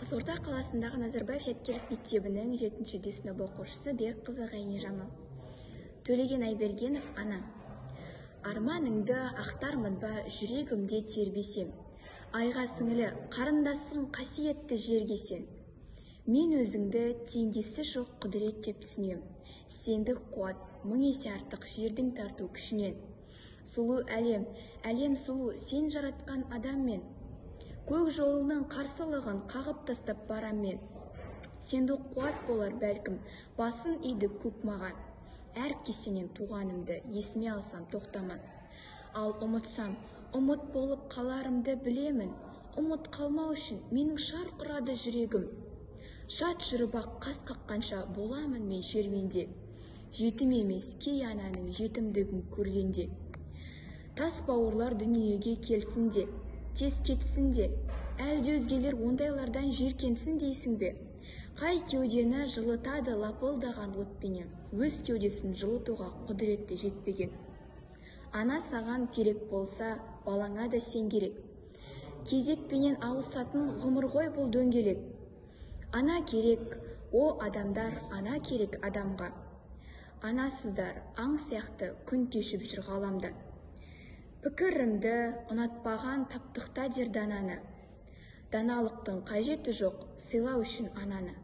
Қызылорда қаласындағы Назарбаев Яткелов мектебінің 7-д сынып оқушысы Берікқызы Ғайнижамал. Төлеген Айбергенов, ана. Арманыңды ақтармын ба жүрегімде тербесем, айға сіңілі қарындасың қасиетті жерге сен. Мен өзіңді теңдесі жоқ құдірет деп түсінем. Сендік қуат мың есе артық жердің тарту күшінен. Сұлу әлем, әлем сұлу, сен жаратқан адаммен. Көк жолының қарсылығын қағып тастап барам мен. Сенді қуат болар бәлкім, басын иді көк маған. Әр кесенен туғанымды есіме алсам тоқтаман. Ал ұмытсам, ұмыт болып қаларымды білемін. Ұмыт қалмау үшін менің шарқ ұрады жүрегім. Шат жүріп ақ қас қаққанша боламын мен шерменде. Жетім емес кей ананың жетімдігін көргенде. Тас бауырлар дүниеге келсін де, тез кетсін де, әлде өзгелер ондайлардан жиркенсін дейсің бе? Қай кеудені жылытады лапылдаған отпенен, өз кеудесін жылытуға құдіретті жетпеген. Ана саған керек болса, балаңа да сен керек. Кезекпенен ауысатын ғұмыр ғой бұл дөңгелек. Ана керек, о адамдар, ана керек адамға. Анасыздар аң сияқты күн кешіп жүр ғаламда. Пікірімді ұнатпаған таптықта дер дананы. Даналықтың қажеті жоқ, сыйлау үшін ананы.